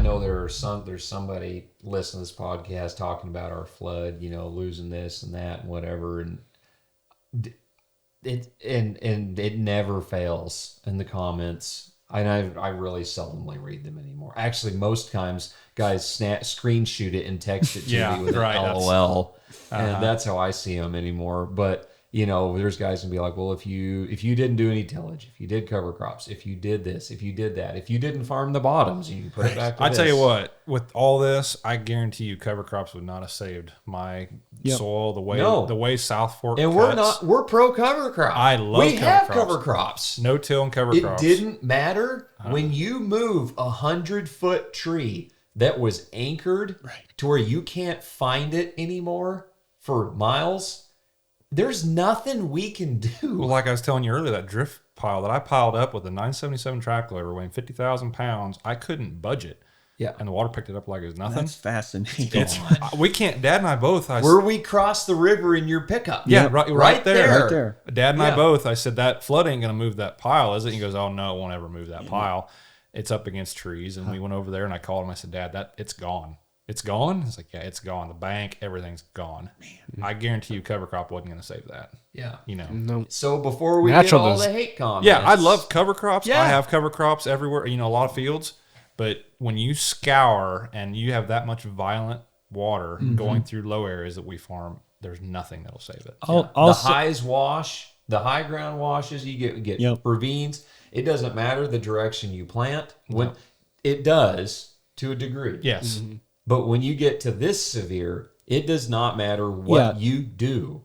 know there's somebody listening to this podcast talking about our flood, losing this and that and whatever, and it never fails in the comments. I really seldomly read them anymore. Actually, most times guys screenshot it and text it to me with an LOL, and that's how I see them anymore. But there's guys gonna be like, well, if you didn't do any tillage, if you did cover crops, if you did this, if you did that, if you didn't farm the bottoms, you put it back to tell you what, with all this, I guarantee you cover crops would not have saved my soil the way South Fork and cuts. we're pro cover crop. I love cover crops. No till and cover crops. It didn't matter when you move 100-foot tree that was anchored to where you can't find it anymore for miles. There's nothing we can do. Well, like I was telling you earlier, that drift pile that I piled up with a 977 track loader weighing 50,000 pounds, I couldn't budge it. Yeah. And the water picked it up like it was nothing. That's fascinating. We can't, Dad and I both. Where we crossed the river in your pickup. Yeah, right there. Right there. Dad and I both, I said, that flood ain't going to move that pile, is it? He goes, oh, no, it won't ever move that pile. It's up against trees. And we went over there and I called him. I said, Dad, it's gone. It's gone? He's like, yeah, it's gone. The bank, everything's gone. Man. I guarantee you cover crop wasn't going to save that. Yeah. No. So before we get all the hate comments. Yeah, I love cover crops. Yeah. I have cover crops everywhere, a lot of fields. But when you scour and you have that much violent water going through low areas that we farm, there's nothing that'll save it. The high ground washes, you get ravines. It doesn't matter the direction you plant. It does to a degree. Yes. Mm-hmm. But when you get to this severe, it does not matter what you do.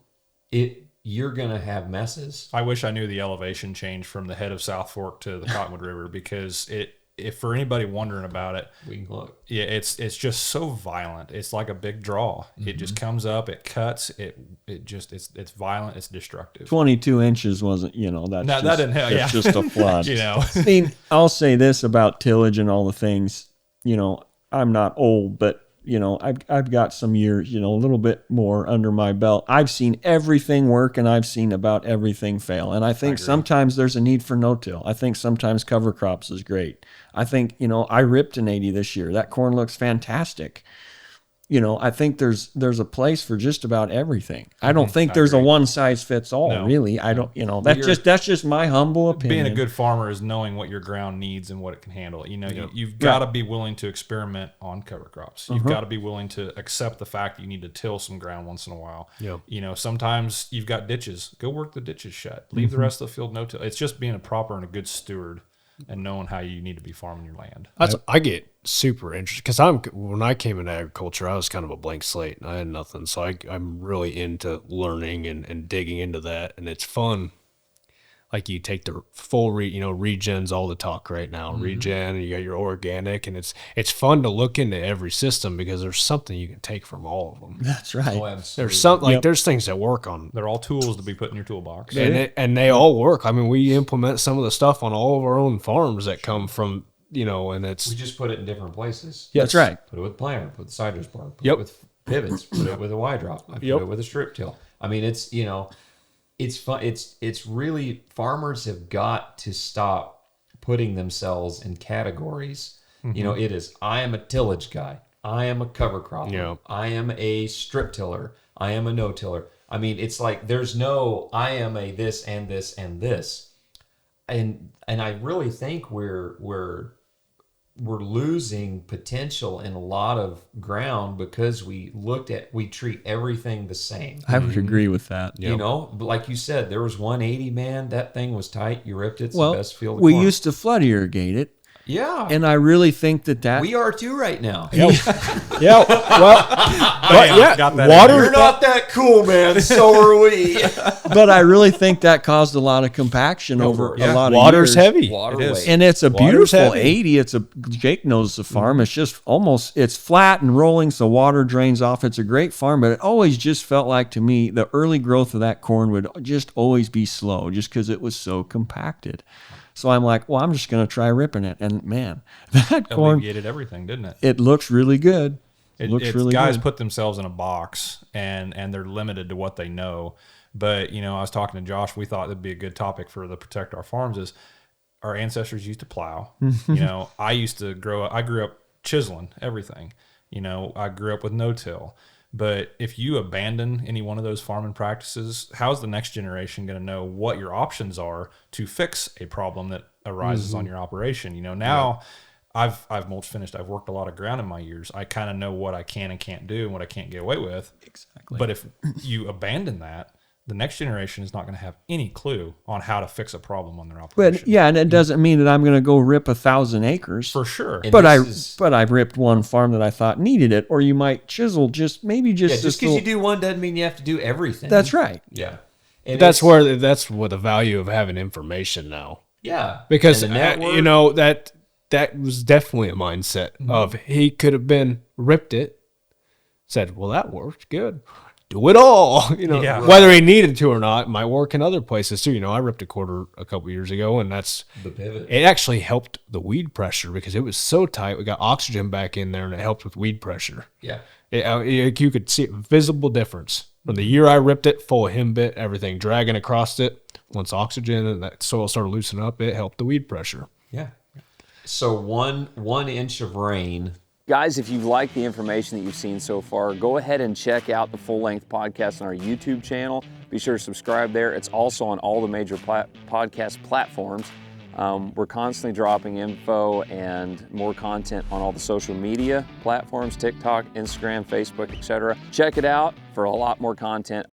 You're going to have messes. I wish I knew the elevation change from the head of South Fork to the Cottonwood River, because if for anybody wondering about it, we can look. Yeah, it's just so violent. It's like a big draw. It just comes up, it cuts, it's violent, it's destructive. 22 inches wasn't, that didn't help. It's just a flood. I mean, I'll say this about tillage and all the things, I'm not old, but I've got some years, a little bit more under my belt. I've seen everything work and I've seen about everything fail. And I think sometimes there's a need for no-till. I think sometimes cover crops is great. I think, I ripped an 80 this year. That corn looks fantastic. I think there's a place for just about everything. I don't think there's a one size fits all, really. I don't, that's just my humble opinion. Being a good farmer is knowing what your ground needs and what it can handle. You've got to be willing to experiment on cover crops. You've got to be willing to accept the fact that you need to till some ground once in a while. Sometimes you've got ditches. Go work the ditches shut. Leave the rest of the field no-till. It's just being a proper and a good steward and knowing how you need to be farming your land. I get super interested because when I came into agriculture, I was kind of a blank slate and I had nothing. So I'm really into learning and digging into that, and it's fun. Like you take the full, regen's all the talk right now. Regen, and you got your organic, and it's fun to look into every system because there's something you can take from all of them. That's right. Oh, There's there's things that work on. They're all tools to be put in your toolbox, and they all work. I mean, we implement some of the stuff on all of our own farms that come from and we just put it in different places. Yeah, that's right. Put it with planter, put the siders bar, put it with pivots, put it with a Y drop, put it with a strip till. I mean, it's it's fun. It's really, farmers have got to stop putting themselves in categories. It is, I am a tillage guy. I am a cover cropper. I am a strip tiller. I am a no tiller. I mean, it's like there's no, I am a this and this and this. And I really think we're losing potential in a lot of ground because we treat everything the same. I would agree with that. But like you said, there was 180, man. That thing was tight. You ripped it. It's the best field of we corn. used to flood irrigate it. Yeah. And I really think that we are too right now. Got that water. You're not that cool, man. So are we. But I really think that caused a lot of compaction over a lot of water's years. heavy. Water weight. And it's a beautiful 80. Jake knows the farm. It's just it's flat and rolling, so water drains off. It's a great farm, but it always just felt like to me the early growth of that corn would just always be slow just because it was so compacted. So I'm like, well, I'm just going to try ripping it. And man, that corn alleviated everything, didn't it? It looks really good. Guys put themselves in a box and they're limited to what they know. But, I was talking to Josh, we thought that'd be a good topic for the Protect Our Farms is our ancestors used to plow. I grew up chiseling everything. You know, I grew up with no-till. But if you abandon any one of those farming practices, how's the next generation going to know what your options are to fix a problem that arises on your operation? You know, now I've mulch finished. I've worked a lot of ground in my years. I kind of know what I can and can't do and what I can't get away with. Exactly. But if you abandon that, the next generation is not going to have any clue on how to fix a problem on their operation. But yeah, and it doesn't mean that I'm going to go rip 1,000 acres for sure. But I ripped one farm that I thought needed it, or you might chisel just because you do one doesn't mean you have to do everything. That's right. Yeah, and that's what the value of having information now. Yeah, because you know that was definitely a mindset of he could have been ripped it, said, well, that worked good. Do it all, you know, whether he needed to or not. It might work in other places too. You know, I ripped a quarter a couple years ago, and that's the pivot. It actually helped the weed pressure because it was so tight. We got oxygen back in there, and it helped with weed pressure. Yeah, you could see a visible difference from the year I ripped it, full of henbit, everything dragging across it. Once oxygen and that soil started loosening up, it helped the weed pressure. Yeah. So one inch of rain. Guys, if you've liked the information that you've seen so far, go ahead and check out the full-length podcast on our YouTube channel. Be sure to subscribe there. It's also on all the major podcast platforms. We're constantly dropping info and more content on all the social media platforms, TikTok, Instagram, Facebook, etc. Check it out for a lot more content.